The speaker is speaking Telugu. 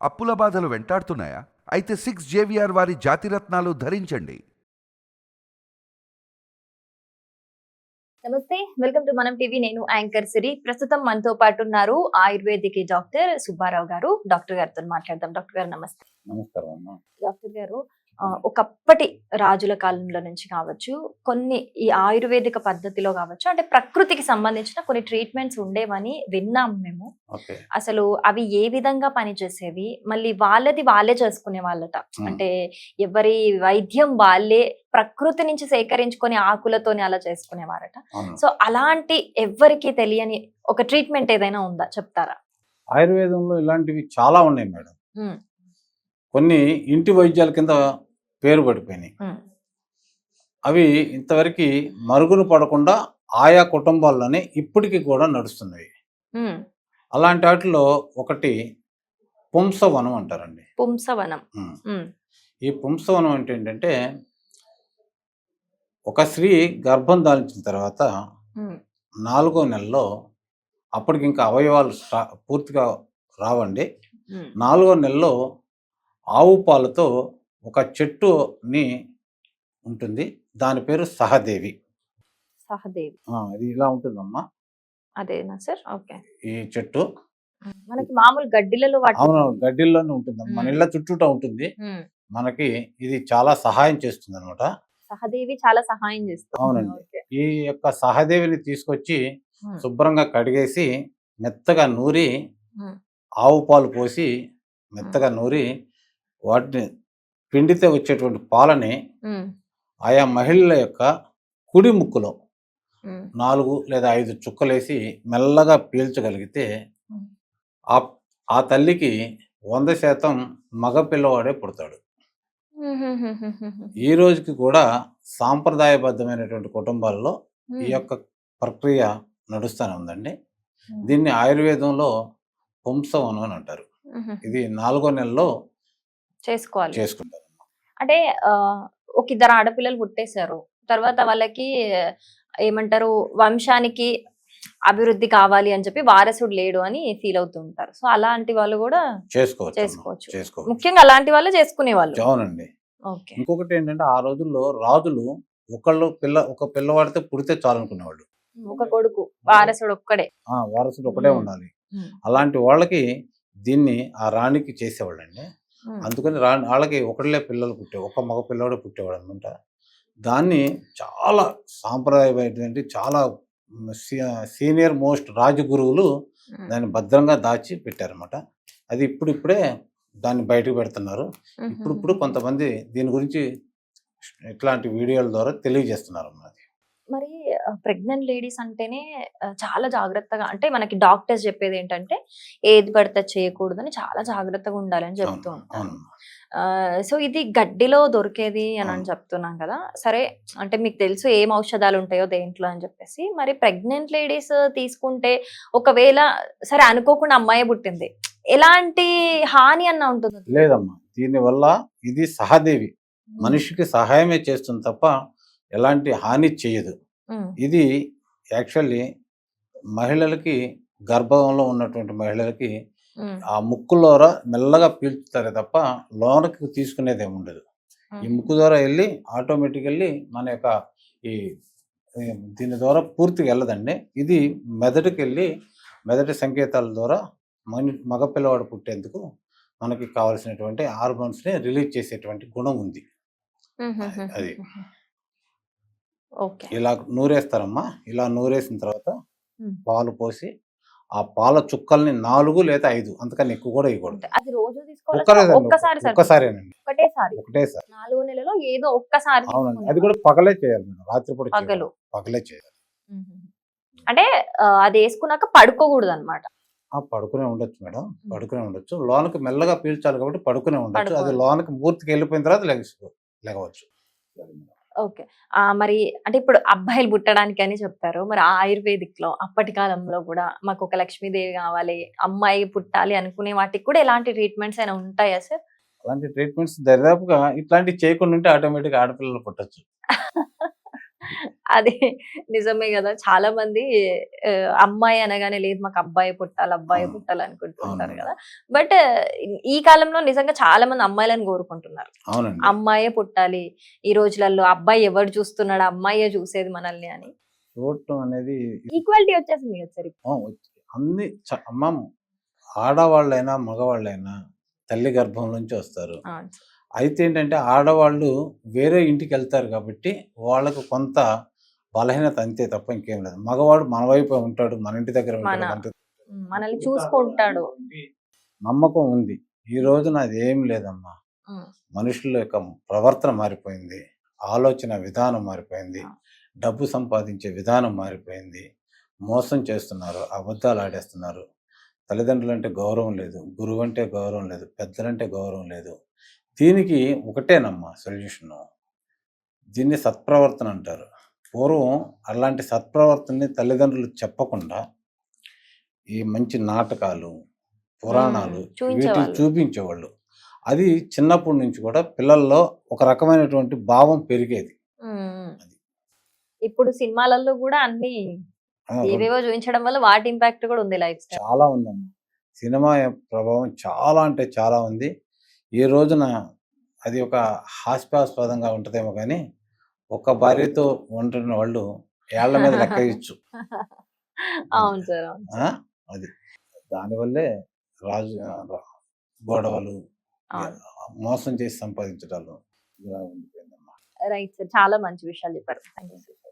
అప్పుల బాధలు వెంటాడుతున్నాయా? అయితే 6 జేవిఆర్ వారి జాతిరత్నాలు ధరించండి. నమస్తే, వెల్కమ్ టు మనం టీవీ. నేను యాంకర్ సిరి. ప్రస్తుతం మనతో పాటు ఉన్నారు ఆయుర్వేదిక్ డాక్టర్ సుబ్బారావు గారు. డాక్టర్ గారితో మాట్లాడదాం. డాక్టర్ గారు నమస్తే. నమస్కారం అమ్మా. డాక్టర్ గారు, ఒకప్పటి రాజుల కాలంలో నుంచి కావచ్చు, కొన్ని ఈ ఆయుర్వేదిక పద్ధతిలో కావచ్చు, అంటే ప్రకృతికి సంబంధించిన కొన్ని ట్రీట్మెంట్స్ ఉండేవని విన్నాం మేము. ఓకే. అసలు అవి ఏ విధంగా పనిచేసేవి, మళ్ళీ వాళ్ళే చేసుకునే వాళ్ళట. అంటే ఎవరి వైద్యం వాళ్ళే ప్రకృతి నుంచి సేకరించుకొని ఆకులతోని అలా చేసుకునేవారట. అవును. సో అలాంటి ఎవ్వరికి తెలియని ఒక ట్రీట్మెంట్ ఏదైనా ఉందా, చెప్తారా? ఆయుర్వేదంలో ఇలాంటివి చాలా ఉన్నాయి మేడం. ఉమ్, కొన్ని ఇంటి వైద్యాల కింద పేరు పడిపోయినాయి. ఉమ్, అవి ఇంతవరకు మరుగున పడకుండా ఆయా కుటుంబాల్లోనే ఇప్పటికీ కూడా నడుస్తున్నాయి. ఉమ్. అలాంటి వాటిలో ఒకటి పుంసవనం అంటారండి. పుంసవనం. ఉమ్. ఉమ్, ఈ పుంసవనం అంటే ఏంటంటే, ఒక స్త్రీ గర్భం దాల్చిన తర్వాత ఉమ్, 4వ నెలలో, అప్పటికి ఇంకా అవయవాలు పూర్తిగా రావండి. ఉమ్. 4వ నెలలో ఆవు పాలతో ఒక చెట్టుని ఉంటుంది, దాని పేరు సహదేవి. సహదేవి. ఇది ఇలా ఉంటుందమ్మా అదేనా సార్? ఓకే. ఈ చెట్టు. మనకి మామూలు గడ్డిలలో వాటి. అవును, గడ్డిల్లోనే ఉంటుందమ్మా, మన ఇళ్ళ చుట్టూట ఉంటుంది. ఉమ్. మనకి ఇది చాలా సహాయం చేస్తుంది అనమాట. సహదేవి చాలా సహాయం చేస్తుంది. అవునండి. ఓకే. ఈ యొక్క సహదేవిని తీసుకొచ్చి ఉమ్, శుభ్రంగా కడిగేసి మెత్తగా నూరి, ఉమ్, ఆవు పాలు పోసి మెత్తగా నూరి, వాటిని పిండితే వచ్చేటువంటి పాలని ఉమ్, ఆయా మహిళల యొక్క కుడి ముక్కులో ఉమ్, 4 లేదా 5 చుక్కలేసి మెల్లగా పీల్చగలిగితే ఉమ్. ఆ తల్లికి 100% మగ పిల్లవాడే పుడతాడు. ఈ రోజుకి కూడా సాంప్రదాయబద్ధమైనటువంటి కుటుంబాల్లో ఈ యొక్క ప్రక్రియ నడుస్తూనే ఉందండి. దీన్ని ఆయుర్వేదంలో పుంసవనం అని అంటారు. ఇది 4వ నెలలో చేసుకుంటారు. అంటే ఒక ఇద్దరు ఆడపిల్లలు పుట్టేశారు, తర్వాత వాళ్ళకి ఏమంటారు, వంశానికి అభివృద్ధి కావాలి అని చెప్పి వారసుడు లేడు అని ఫీల్ అవుతుంటారు. సో అలాంటి వాళ్ళు కూడా చేసుకోవచ్చు. ముఖ్యంగా అలాంటి వాళ్ళు చేసుకునే వాళ్ళు. అవునండి. ఓకే. ఇంకొకటి ఏంటంటే, ఆ రోజుల్లో రాజులు ఒక పిల్లవాడితే పుడితే చాలు అనుకునేవాళ్ళు. ఒక కొడుకు వారసుడు ఒక్కడే. వారసుడు ఒకటే ఉండాలి. అలాంటి వాళ్ళకి దీన్ని ఆ రాణికి చేసేవాళ్ళండి. అందుకని వాళ్ళకి ఒకటిలే పిల్లలు ఒక మగ పిల్లవాడు పుట్టేవాడు అనమాట. దాన్ని చాలా సాంప్రదాయమైనటువంటి చాలా సీనియర్ మోస్ట్ రాజగురువులు దాన్ని భద్రంగా దాచి పెట్టారన్నమాట. అది ఇప్పుడిప్పుడే దాన్ని బయటకు పెడుతున్నారు. ఇప్పుడు కొంతమంది దీని గురించి ఇట్లాంటి వీడియోల ద్వారా తెలియజేస్తున్నారు అన్నమాట. మరి ప్రెగ్నెంట్ లేడీస్ అంటేనే చాలా జాగ్రత్తగా, అంటే మనకి డాక్టర్స్ చెప్పేది ఏంటంటే ఏది పడితే చేయకూడదని, చాలా జాగ్రత్తగా ఉండాలని చెప్తూ ఉంటారు. సో ఇది గడ్డిలో దొరికేది అని చెప్తున్నాం కదా. సరే, అంటే మీకు తెలుసు ఏం ఔషధాలు ఉంటాయో దేంట్లో అని చెప్పేసి. మరి ప్రెగ్నెంట్ లేడీస్ తీసుకుంటే ఒకవేళ సరే అనుకోకుండా అమ్మాయి పుట్టింది, ఎలాంటి హాని అన్న ఉంటుంది? లేదమ్మా, దీనివల్ల ఇది సహదేవి మనిషికి సహాయమే చేస్తుంది తప్ప ఎలాంటి హాని చేయదు. ఇది యాక్చువల్లీ మహిళలకి, గర్భంలో ఉన్నటువంటి మహిళలకి ఆ ముక్కు ద్వారా మెల్లగా పీల్చుతారే తప్ప లోనకి తీసుకునేది ఏమి ఉండదు. ఈ ముక్కు ద్వారా వెళ్ళి ఆటోమేటికల్లీ మన యొక్క దీని ద్వారా పూర్తిగా వెళ్ళదండి. ఇది మెదడుకి వెళ్ళి మెదటి సంకేతాల ద్వారా మగపిల్లవాడు పుట్టేందుకు మనకి కావాల్సినటువంటి హార్మోన్స్ని రిలీజ్ చేసేటువంటి గుణం ఉంది. అది ఇలా నూరేస్తారమ్మా. ఇలా నూరేసిన తర్వాత పాలు పోసి ఆ పాల చుక్కల్ని 4 లేదా 5, అంతకన్నా ఎక్కువ కూడా ఇవ్వకూడదు. అది రోజు తీసుకోవాలి, ఒక్కసారేనండి, ఒకటేసారి 4 నెలలో ఏదో ఒక్కసారి. అవునండి, అది కూడా పగలే చేయాలి మేడం, రాత్రిపూట పగలే చేయాలి. అంటే అది వేసుకున్నాక పడుకోకూడదు అనమాట. పడుకునే ఉండొచ్చు మేడం, పడుకునే ఉండొచ్చు. లోనకి మెల్లగా పీల్చాలి కాబట్టి పడుకునే ఉండొచ్చు. అది లోనకి పూర్తిగా వెళ్ళిపోయిన తర్వాత లేవచ్చు. ఓకే. మరి అంటే ఇప్పుడు అబ్బాయిలు పుట్టడానికి అని చెప్పారు. మరి ఆయుర్వేదిక్ లో అప్పటి కాలంలో కూడా మాకు ఒక లక్ష్మీదేవి కావాలి, అమ్మాయి పుట్టాలి అనుకునే వాటికి కూడా ఎలాంటి ట్రీట్మెంట్స్ అయినా ఉంటాయా సార్? అలాంటి ట్రీట్మెంట్స్ దరిదాపుగా ఇట్లాంటివి చేయకుండా ఉంటే ఆటోమేటిక్ ఆడపిల్లలు పుట్టచ్చు. అది నిజమే కదా, చాలా మంది అమ్మాయి అనగానే లేదు మాకు అబ్బాయి అవును. పుట్టాలి అనుకుంటుంటారు అవునండి. కదా. బట్ ఈ కాలంలో నిజంగా చాలా మంది అమ్మాయిలను కోరుకుంటున్నారు, అవునండి. అమ్మాయే పుట్టాలి, ఈ రోజులలో అబ్బాయి ఎవరు చూస్తున్నాడు, అమ్మాయే చూసేది మనల్ని అని. చూడటం అనేది ఈక్వాలిటీ వచ్చేసింది కదా సార్ ఇప్పుడు. అన్ని అమ్మ ఆడవాళ్ళైనా మగవాళ్ళైనా తల్లి గర్భం నుంచి వస్తారు. అవును. అయితే ఏంటంటే ఆడవాళ్ళు వేరే ఇంటికి వెళ్తారు కాబట్టి వాళ్ళకు కొంత బలహీనత అంతే తప్ప ఇంకేం లేదు. మగవాడు మన వైపు ఉంటాడు, మన ఇంటి దగ్గర ఉంటాడు, మన మనల్ని చూసుకుంటాడు. నమ్మకం ఉంది. ఈ రోజున అదేం లేదమ్మా. ఉమ్, మనుషుల యొక్క ప్రవర్తన మారిపోయింది, ఆలోచన విధానం మారిపోయింది, ఆ. డబ్బు సంపాదించే విధానం మారిపోయింది, మోసం చేస్తున్నారు, అబద్ధాలు ఆడేస్తున్నారు. తల్లిదండ్రులు అంటే గౌరవం లేదు, గురువు అంటే గౌరవం లేదు, పెద్దలంటే గౌరవం లేదు. దీనికి ఒకటేనమ్మా సొల్యూషను. దీన్ని సత్ప్రవర్తన అంటారు. పూర్వం అలాంటి సత్ప్రవర్తనని తల్లిదండ్రులు చెప్పకుండా ఈ మంచి నాటకాలు, పురాణాలు వీటిని చూపించేవాళ్ళు. చూపించేవాళ్ళు. అది చిన్నప్పటి నుంచి కూడా పిల్లల్లో ఒక రకమైనటువంటి భావం పెరిగేది. ఉమ్. అది. ఇప్పుడు సినిమాలలో కూడా అన్ని ఆ, ఏవేవో చూపించడం వల్ల వాటి ఇంపాక్ట్ కూడా ఉంది లైఫ్ స్టైల్. చాలా ఉందమ్మా. సినిమా ప్రభావం చాలా అంటే చాలా ఉంది. ఈ రోజున అది ఒక హాస్యాస్పదంగా ఉంటుందేమో కానీ ఒక భార్యతో ఉంటున్న వాళ్ళు ఏళ్ల మీద లెక్కయచ్చు. అవును సార్, అవును ఆ? అది దానివల్లే రాజు గొడవలు, అవును. మోసం చేసి సంపాదించడాలు ఇలా ఉండిపోయిందమ్మా. రైట్ సార్, చాలా మంచి విషయాలు చెప్పారు. Thank you sir.